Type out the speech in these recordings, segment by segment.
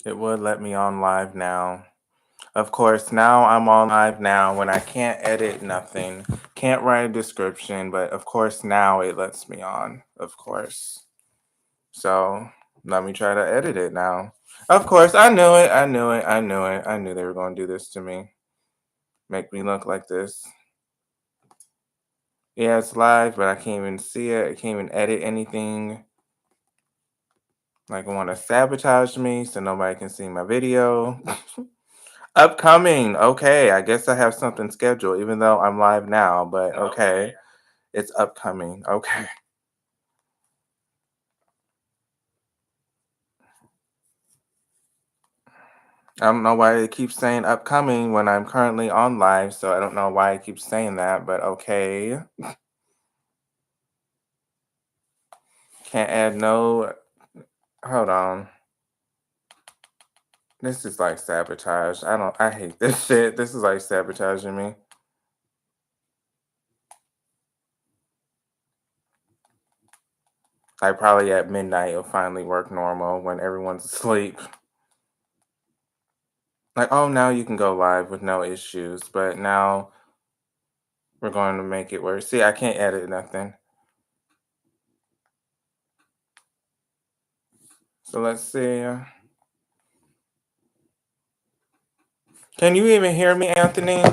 It would let me on live now. Of course, now I'm on live now when I can't edit nothing, can't write a description, but of course now it lets me on, of course. So let me try to edit it now. Of course, I knew it, I knew it, I knew it. I knew they were going to do this to me. Make me look like this. Yeah, it's live, but I can't even see it. I can't even edit anything. Like, I want to sabotage me so nobody can see my video. Upcoming. Okay, I guess I have something scheduled, even though I'm live now, but okay. It's upcoming. Okay. I don't know why it keeps saying upcoming when I'm currently on live, so I don't know why it keeps saying that, but okay. Can't add no. Hold on. This is like sabotage. I hate this shit. This is like sabotaging me. Like probably at midnight it'll finally work normal when everyone's asleep. Like, oh, now you can go live with no issues, but now we're going to make it worse. See, I can't edit nothing. So let's see. Can you even hear me, Anthony?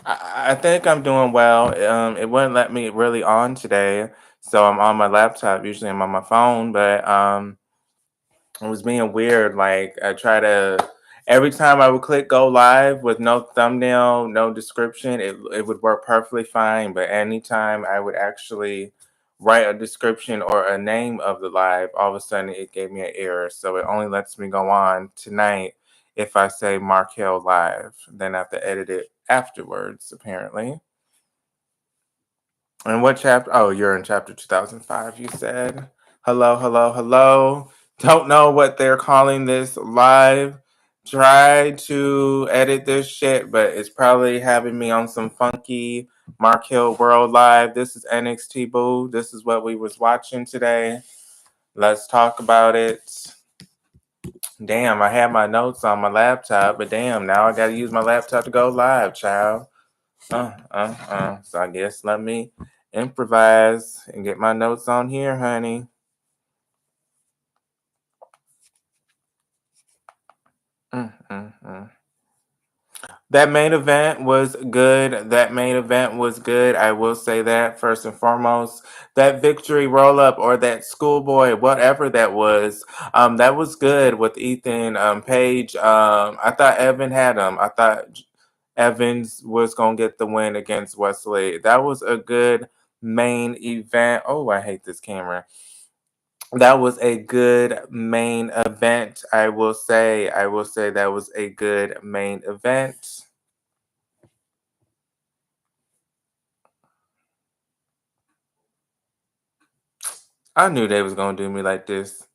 I think I'm doing well. It wouldn't let me really on today, so I'm on my laptop. Usually I'm on my phone, but it was being weird. Like I try to every time I would click go live with no thumbnail, no description, it would work perfectly fine. But anytime I would actually write a description or a name of the live, all of a sudden it gave me an error. So it only lets me go on tonight if I say Markel live. Then I have to edit it afterwards, apparently. And what chapter? Oh, you're in chapter 2005, you said. Hello, hello, hello. Don't know what they're calling this live. Try to edit this shit, but it's probably having me on some funky Marquelworld live. This is NXT Boo. This is what we was watching today. Let's talk about it. Damn, I had my notes on my laptop, but damn, now I gotta use my laptop to go live, child. So I guess let me improvise and get my notes on here, honey. Mm, mm, mm. That main event was good. That main event was good. I will say that first and foremost. That victory roll up or that schoolboy, whatever that was good with Ethan Page. I thought Evan had him. I thought Evans was gonna get the win against Wes Lee. That was a good main event. Oh, I hate this camera. That was a good main event. I will say. I will say that was a good main event. I knew they was gonna do me like this.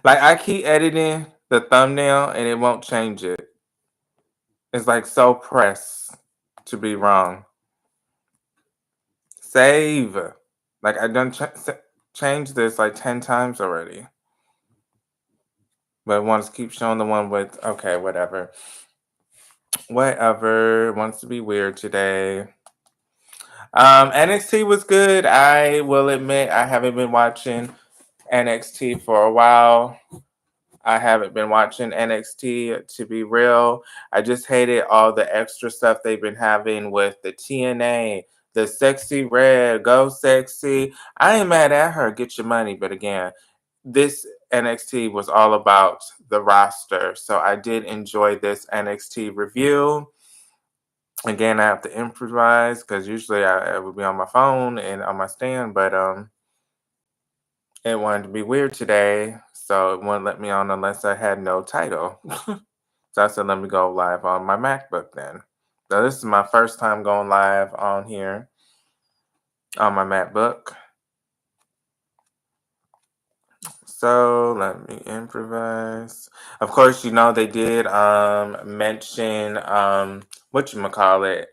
Like I keep editing the thumbnail and it won't change it. It's like so pressed to be wrong. Save. Like I done changed this like 10 times already. But it wants to keep showing the one with okay, whatever. Whatever. Wants to be weird today. NXT was good. I will admit I haven't been watching NXT for a while. I haven't been watching NXT to be real. I just hated all the extra stuff they've been having with the TNA, the sexy red, go sexy. I ain't mad at her, get your money. But again, this NXT was all about the roster. So I did enjoy this NXT review. Again, I have to improvise because usually I would be on my phone and on my stand, but it wanted to be weird today, so it wouldn't let me on unless I had no title. So I said, let me go live on my MacBook then. So this is my first time going live on here on my MacBook. So let me improvise. Of course, you know they did mention whatchamacallit,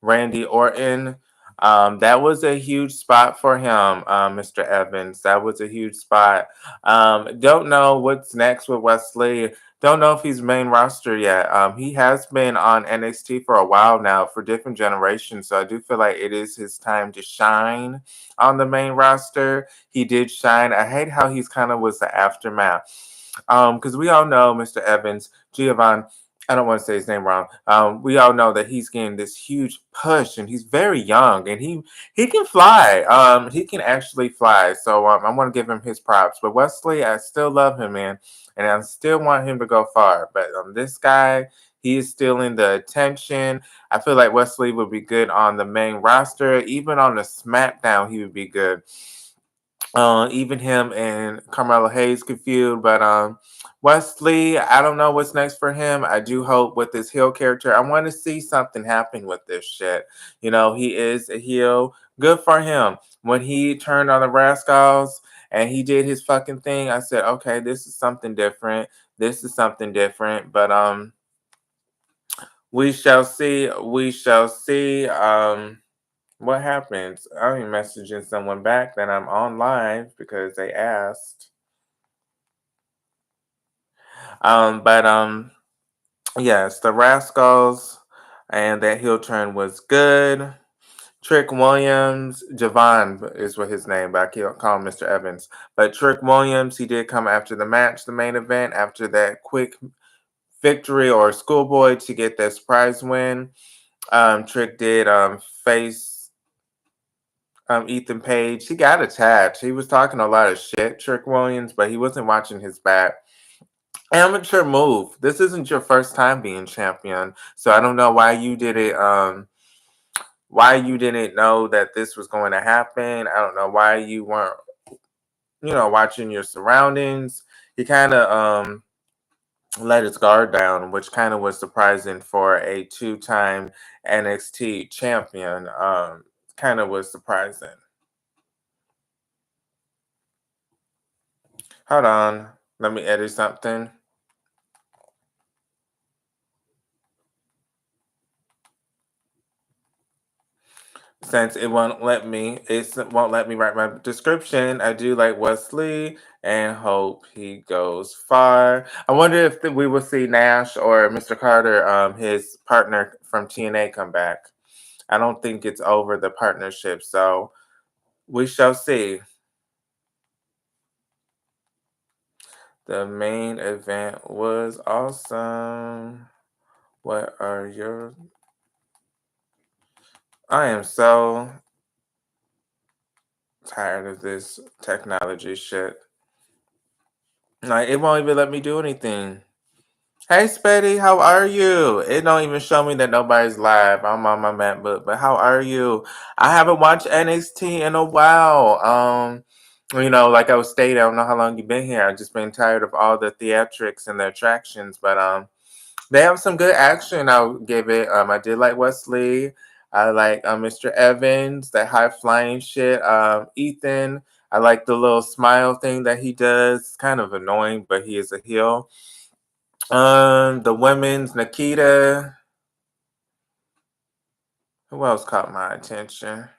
Randy Orton. That was a huge spot for him, Mr. Evans. That was a huge spot. Don't know what's next with Wes Lee. Don't know if he's main roster yet. He has been on NXT for a while now for different generations, so I do feel like it is his time to shine on the main roster. He did shine. I hate how he's kind of was the aftermath. Because we all know Mr. Evans, Giovanni. I don't want to say his name wrong. We all know that he's getting this huge push, and he's very young, and he can fly. He can actually fly. So I want to give him his props. But Wes Lee, I still love him, man, and I still want him to go far. But this guy, he is still in the attention. I feel like Wes Lee would be good on the main roster, even on the SmackDown. He would be good. Even him and Carmelo Hayes could feud, but Wes Lee, I don't know what's next for him. I do hope with this heel character, I want to see something happen with this shit. You know, he is a heel. Good for him. When he turned on the Rascals and he did his fucking thing, I said, okay, this is something different. This is something different. But we shall see. We shall see. What happens? I'm messaging someone back that I'm on live because they asked. But yes, the Rascals and that heel turn was good. Trick Williams, Javon is what his name, but I can't call him Mr. Evans. But Trick Williams, he did come after the match, the main event, after that quick victory or schoolboy to get that surprise win. Trick did face Ethan Page. He got attached. He was talking a lot of shit, Trick Williams, but he wasn't watching his back. Amateur move. This isn't your first time being champion, so I don't know why you did it. Why you didn't know that this was going to happen. I don't know why you weren't, watching your surroundings. He kind of let his guard down, which kind of was surprising for a two-time NXT champion. Kind of was surprising. Hold on. Let me edit something. Since it won't let me, write my description. I do like Wes Lee and hope he goes far. I wonder if we will see Nash or Mr. Carter, his partner from TNA, come back. I don't think it's over the partnership, so we shall see. The main event was awesome. What are your? I am so tired of this technology shit. Like it won't even let me do anything. Hey Spetty, how are you? It don't even show me that nobody's live. I'm on my MacBook, but how are you? I haven't watched NXT in a while. Like I was stating, I don't know how long you've been here. I've just been tired of all the theatrics and the attractions, but they have some good action. I'll give it. I did like Wes Lee. I like Mr. Evans, that high flying shit. Ethan, I like the little smile thing that he does. It's kind of annoying, but he is a heel. The women's Nikita. Who else caught my attention?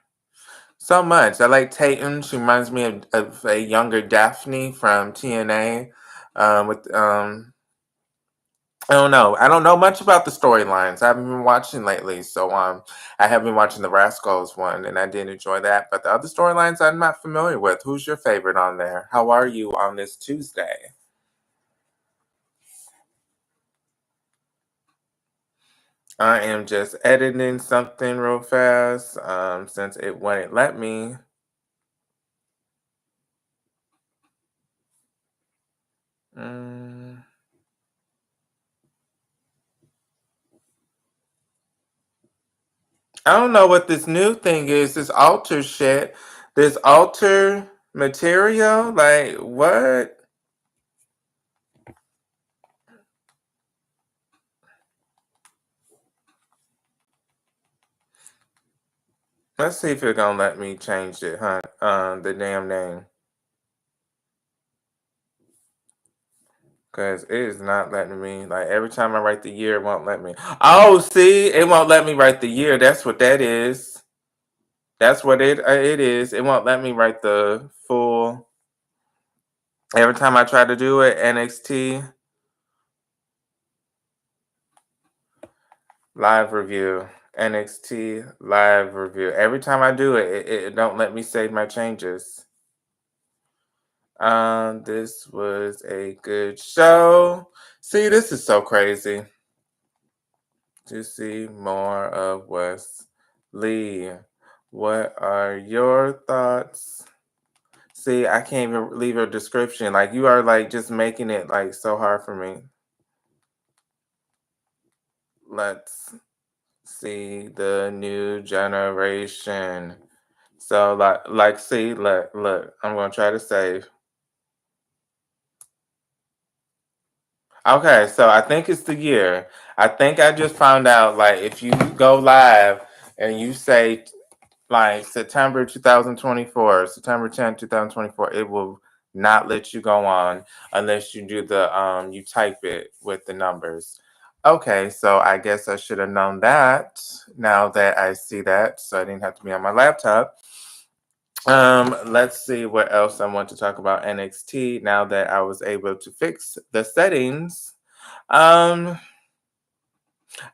So much. I like Tatum. She reminds me of a younger Daphne from TNA. With I don't know. I don't know much about the storylines. I haven't been watching lately, so I have been watching the Rascals one, and I did enjoy that. But the other storylines I'm not familiar with. Who's your favorite on there? How are you on this Tuesday? I am just editing something real fast since it wouldn't let me. Mm, I don't know what this new thing is. This alter shit. This alter material. Like, what? Let's see if it's gonna let me change it, huh? The damn name. Because it is not letting me. Like, every time I write the year, it won't let me. Oh, see? It won't let me write the year. That's what that is. That's what it is. It won't let me write the full. Every time I try to do it, NXT live review, NXT live review. Every time I do it, it don't let me save my changes. This was a good show. See, this is so crazy to see more of Wes Lee. What are your thoughts? See, I can't even leave a description. Like you are like just making it like so hard for me. Let's see the new generation. So like see, look, I'm gonna try to save. Okay, so I think it's the year. I think I just found out like if you go live and you say like September 2024, September 10th, 2024, it will not let you go on unless you do the you type it with the numbers. Okay, so I guess I should have known that now that I see that, so I didn't have to be on my laptop. Let's see what else I want to talk about NXT now that I was able to fix the settings. Um,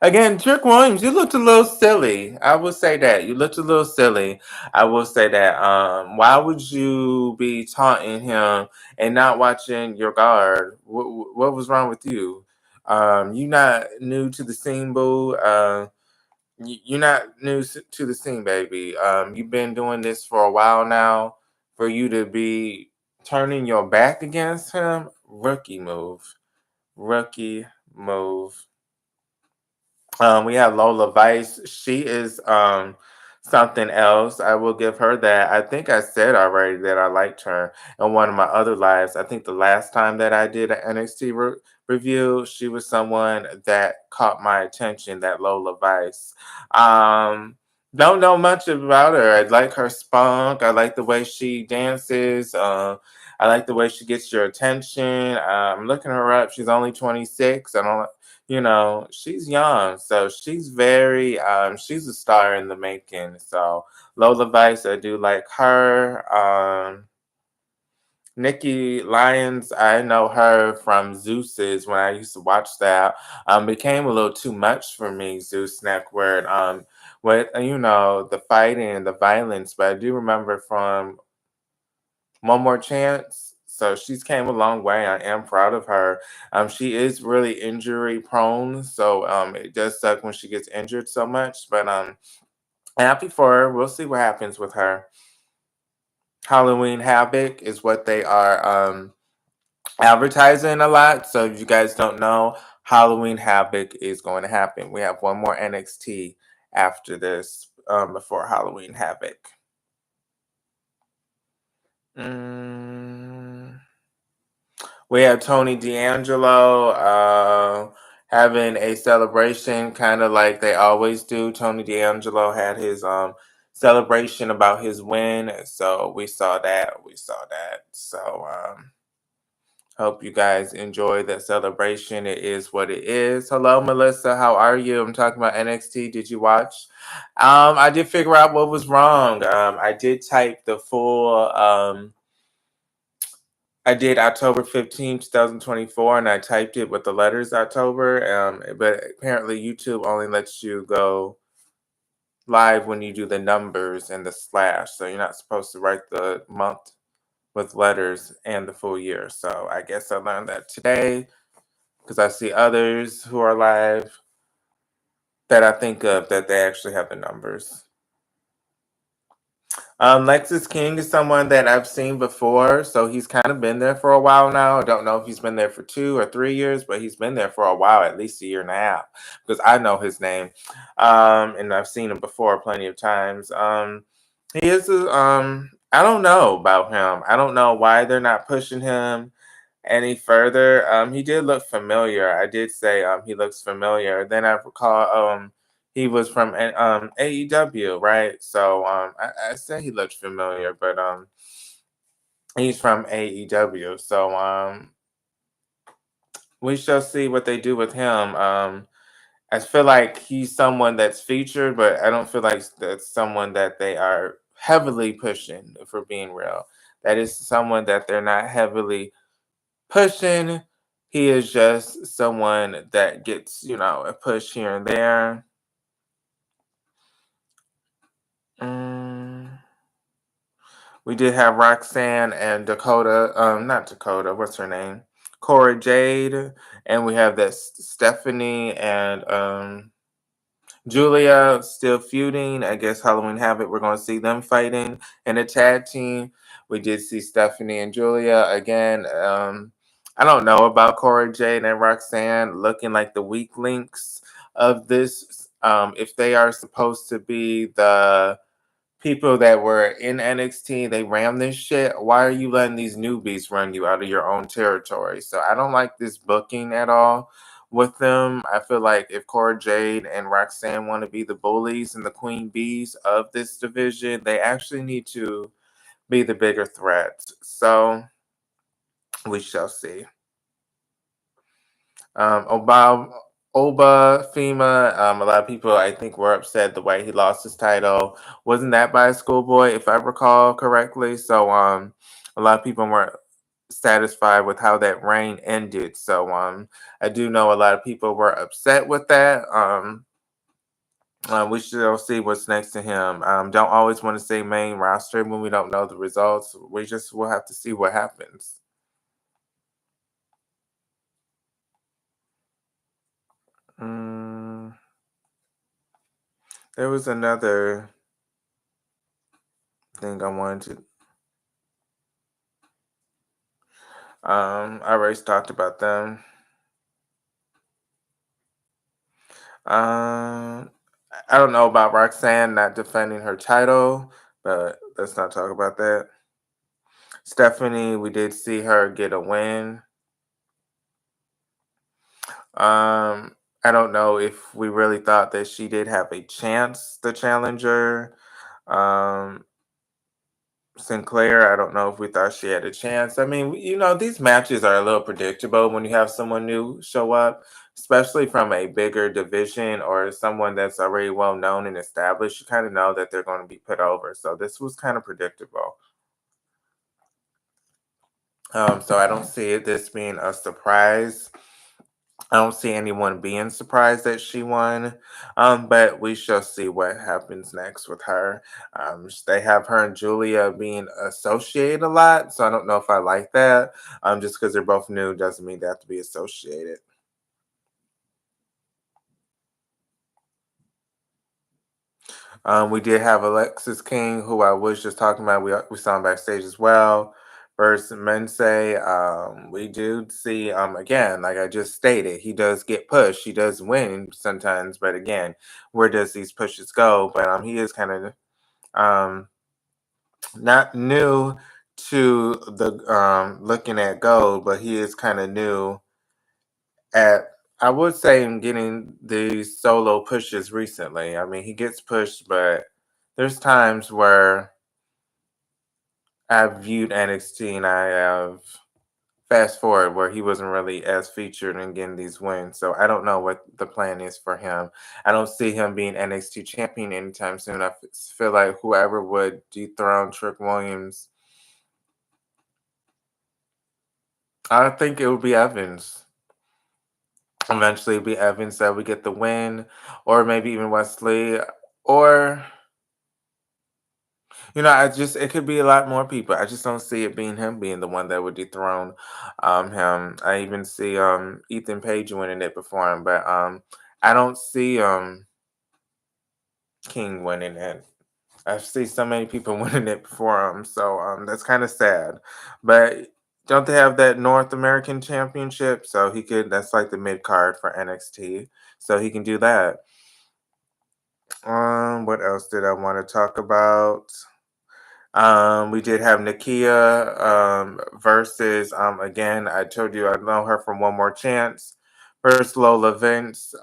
Again, Trick Williams, you looked a little silly. I will say that. You looked a little silly. I will say that. Why would you be taunting him and not watching your guard? What was wrong with you? You not new to the scene, boo. You're not new to the scene, baby. You've been doing this for a while now. For you to be turning your back against him, rookie move. Rookie move. We have Lola Vice. She is something else. I will give her that. I think I said already that I liked her in one of my other lives. I think the last time that I did an NXT review, she was someone that caught my attention. That Lola Vice. Don't know much about her. I like her spunk. I like the way she dances. I like the way she gets your attention. I'm looking her up. She's only 26. I don't she's young, so she's very she's a star in the making. So Lola Vice, I do like her. Nikki Lyons, I know her from Zeus's when I used to watch that. Became a little too much for me, Zeus Network. With the fighting and the violence, but I do remember from One More Chance. So she's came a long way. I am proud of her. She is really injury prone, so it does suck when she gets injured so much. But happy for her. We'll see what happens with her. Halloween Havoc is what they are advertising a lot. So if you guys don't know, Halloween Havoc is going to happen. We have one more NXT after this before Halloween Havoc. Mm. We have Tony D'Angelo having a celebration, kind of like they always do. Tony D'Angelo had his celebration about his win, so we saw that. We saw that. So hope you guys enjoy that celebration. It is what it is. Hello, Melissa. How are you? I'm talking about NXT. Did you watch? I did figure out what was wrong. I did type the full. I did October 15th, 2024, and I typed it with the letters October. But apparently, YouTube only lets you go live when you do the numbers and the slash. So you're not supposed to write the month with letters and the full year. So I guess I learned that today because I see others who are live that I think of that they actually have the numbers. Lexus King is someone that I've seen before, so he's kind of been there for a while now. I don't know if he's been there for 2 or 3 years, but he's been there for a while, at least a year and a half, because I know his name, and I've seen him before plenty of times. He is, I don't know about him. I don't know why they're not pushing him any further. He did look familiar. I did say he looks familiar. Then I recall he was from AEW, right? So I said he looked familiar, but he's from AEW. So we shall see what they do with him. I feel like he's someone that's featured, but I don't feel like that's someone that they are heavily pushing, if we're being real. That is someone that they're not heavily pushing. He is just someone that gets, a push here and there. Mm, we did have Roxanne and Dakota, not Dakota, what's her name? Cora Jade. And we have that Stephanie and Julia still feuding. I guess Halloween Havoc, we're going to see them fighting in a tag team. We did see Stephanie and Julia again. I don't know about Cora Jade and Roxanne looking like the weak links of this. If they are supposed to be the people that were in NXT, they ran this shit. Why are you letting these newbies run you out of your own territory? So I don't like this booking at all with them. I feel like if Cora Jade and Roxanne want to be the bullies and the queen bees of this division, they actually need to be the bigger threats. So we shall see. Oba Fema, a lot of people I think were upset the way he lost his title. Wasn't that by a schoolboy, if I recall correctly? So a lot of people weren't satisfied with how that reign ended. So I do know a lot of people were upset with that. We shall see what's next to him. Don't always want to say main roster when we don't know the results. We just will have to see what happens. Mm, there was another thing I wanted to. I already talked about them. Um, I don't know about Roxanne not defending her title, but let's not talk about that. Stephanie, we did see her get a win. I don't know if we really thought that she did have a chance, the challenger. Um, Sinclair, I don't know if we thought she had a chance. I mean, these matches are a little predictable when you have someone new show up, especially from a bigger division or someone that's already well known and established. You kind of know that they're going to be put over. So this was kind of predictable. So I don't see this being a surprise. I don't see anyone being surprised that she won, but we shall see what happens next with her. They have her and Julia being associated a lot, so I don't know if I like that. Just because they're both new doesn't mean they have to be associated. We did have Alexis King, who I was just talking about. We saw him backstage as well. Versus Mensei, we do see again, like I just stated, he does get pushed. He does win sometimes, but again, where does these pushes go? But he is kind of um not new to the looking at gold, but he is kind of new at, I would say, in getting these solo pushes recently. I mean, he gets pushed, but there's times where I've viewed NXT and I have fast forward where he wasn't really as featured and getting these wins. So I don't know what the plan is for him. I don't see him being NXT champion anytime soon. I feel like whoever would dethrone Trick Williams, I think it would be Evans. Eventually, it'll be Evans that we get the win, or maybe even Wes Lee, or it could be a lot more people. I just don't see it being him being the one that would dethrone him. I even see Ethan Page winning it before him, but I don't see King winning it. I see so many people winning it before him, so that's kind of sad. But don't they have that North American Championship? So he could. That's like the mid card for NXT, so he can do that. What else did I want to talk about? We did have Nakia versus again. I told you I know her from One More Chance versus Lola Vince.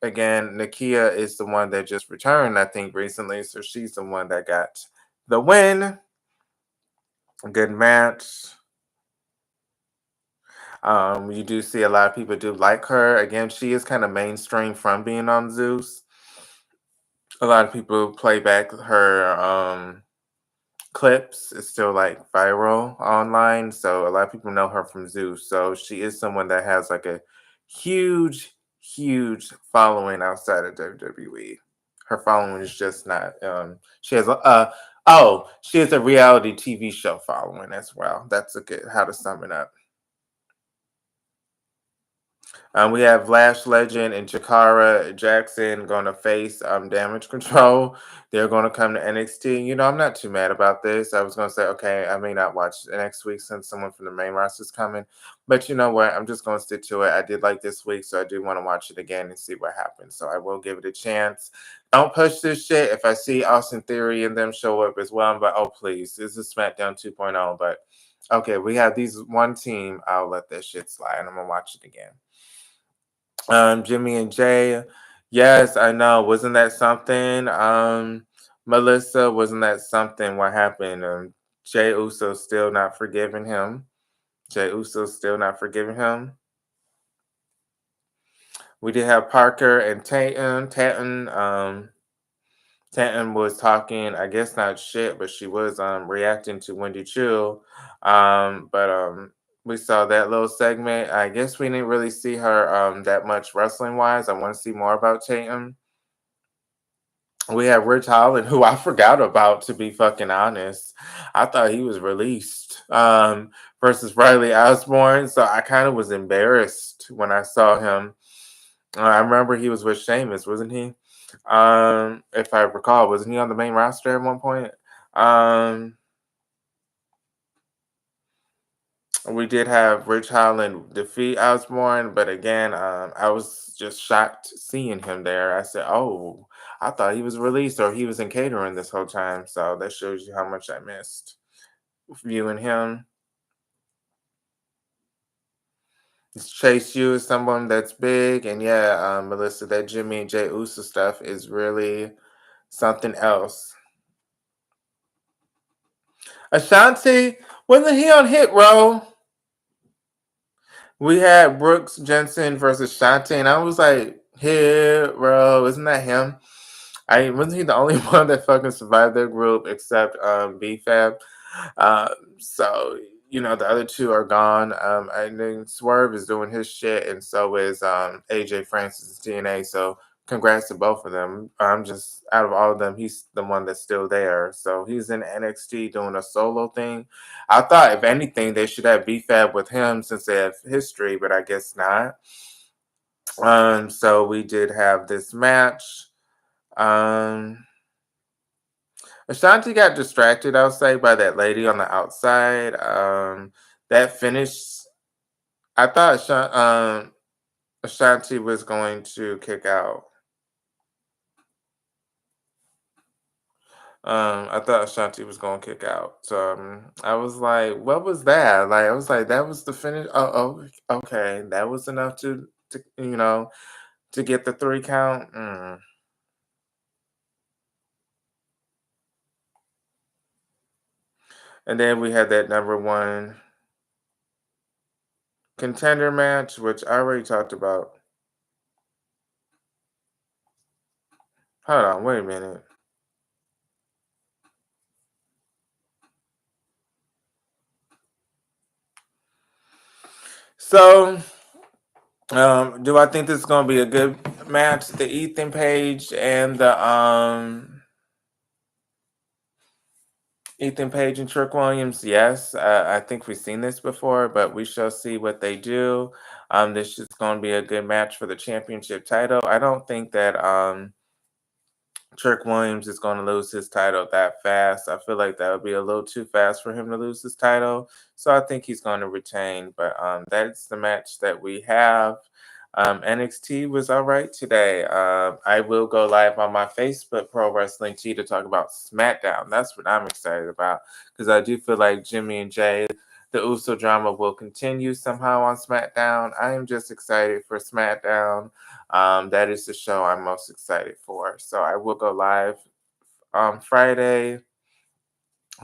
Again, Nakia is the one that just returned, I think, recently, so she's the one that got the win. Good match. You do see a lot of people do like her. Again, she is kind of mainstream from being on Zeus. A lot of people play back her clips. It's still like viral online, so a lot of people know her from Zeus. So she is someone that has like a huge, huge following outside of WWE. Her following is just not. She has she has a reality TV show following as well. That's a good how to sum it up. We have Lash Legend and Jakara Jackson going to face Damage Control. They're going to come to NXT. You know, I'm not too mad about this. I was going to say, okay, I may not watch next week since someone from the main roster is coming. But you know what? I'm just going to stick to it. I did like this week, so I do want to watch it again and see what happens. So I will give it a chance. Don't push this shit. If I see Austin Theory and them show up as well, I'm like, oh, please. This is SmackDown 2.0. But okay, we have these one team. I'll let that shit slide. I'm going to watch it again. Jimmy and Jay. Yes, I know. Wasn't that something? Melissa, wasn't that something? What happened? Jay Uso still not forgiving him. Jay Uso still not forgiving him. We did have Parker and Tatum was talking, I guess not shit, but she was reacting to Wendy Choo. But we saw that little segment. I guess we didn't really see her that much wrestling wise. I want to see more about Tatum. We have Rich Holland, who I forgot about, to be fucking honest. I thought he was released versus Riley Osborne. So I kind of was embarrassed when I saw him. I remember he was with Sheamus, wasn't he? If I recall, wasn't he on the main roster at one point? Um, we did have Rich Holland defeat Osborne, but again, I was just shocked seeing him there. I said, "Oh, I thought he was released or he was in catering this whole time." So that shows you how much I missed viewing him. Chase U is someone that's big, and yeah, Melissa, that Jimmy and Jay Uso stuff is really something else. Ashanti, wasn't he on Hit Row? We had Brooks Jensen versus Shanti, and I was like, Hero, isn't that him? I wasn't he the only one that fucking survived their group except BFAB. Uh, so you know the other two are gone. I think Swerve is doing his shit, and so is AJ Francis TNA. So congrats to both of them. I'm just out of all of them, he's the one that's still there. So he's in NXT doing a solo thing. I thought if anything they should have BFAB with him since they have history, but I guess not. So we did have this match. Um, Ashanti got distracted, I'll say, by that lady on the outside. That finish, I thought Ashanti was going to kick out. I thought Ashanti was going to kick out. So I was like, what was that? Like, I was like, that was the finish. Okay. That was enough to get the 3 count. And then we had that number one contender match, which I already talked about. Hold on, wait a minute. So, do I think this is going to be a good match? The Ethan Page and the Ethan Page and Trick Williams. Yes, I think we've seen this before, but we shall see what they do. This is going to be a good match for the championship title. I don't think that Trick Williams is going to lose his title that fast. I feel like that would be a little too fast for him to lose his title. So I think he's going to retain. But that's the match that we have. NXT was all right today. I will go live on my Facebook Pro Wrestling T to talk about SmackDown. That's what I'm excited about because I do feel like Jimmy and Jay, the Uso drama will continue somehow on SmackDown. I am just excited for SmackDown. That is the show I'm most excited for. So I will go live on Friday,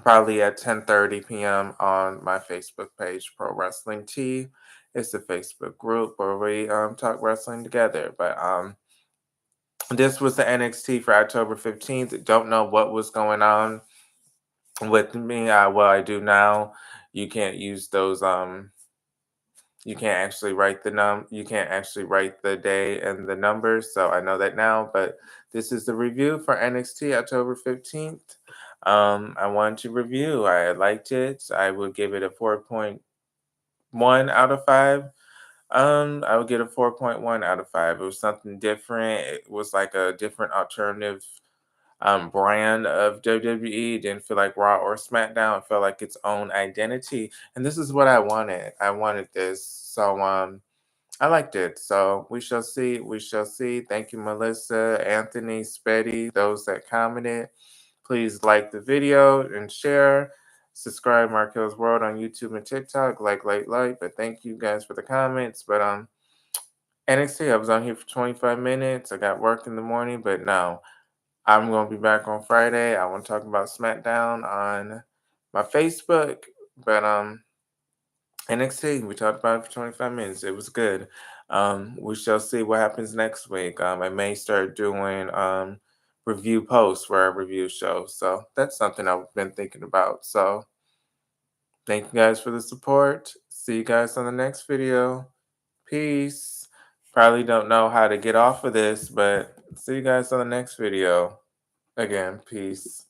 probably at 10:30 p.m. on my Facebook page, Pro Wrestling T. It's a Facebook group where we talk wrestling together. But this was the NXT for October 15th. Don't know what was going on with me. Well, I do now. You can't use those you can't actually write you can't actually write the day and the numbers, so I know that now. But this is the review for NXT October 15th. I wanted to review. I liked it. I would give it a 4.1 out of 5. I would get a 4.1 out of 5. It was something different. It was like a different alternative brand of WWE. It didn't feel like Raw or SmackDown. It felt like its own identity. And this is what I wanted. I wanted this. So I liked it. So we shall see. We shall see. Thank you, Melissa, Anthony, Spetty, those that commented. Please like the video and share. Subscribe Marquelworld on YouTube and TikTok. Like. But thank you guys for the comments. But NXT, I was on here for 25 minutes. I got work in the morning, but no. I'm going to be back on Friday. I want to talk about SmackDown on my Facebook. But NXT, we talked about it for 25 minutes. It was good. We shall see what happens next week. I may start doing review posts where I review shows. So that's something I've been thinking about. So thank you guys for the support. See you guys on the next video. Peace. Probably don't know how to get off of this, but see you guys on the next video. Again, peace.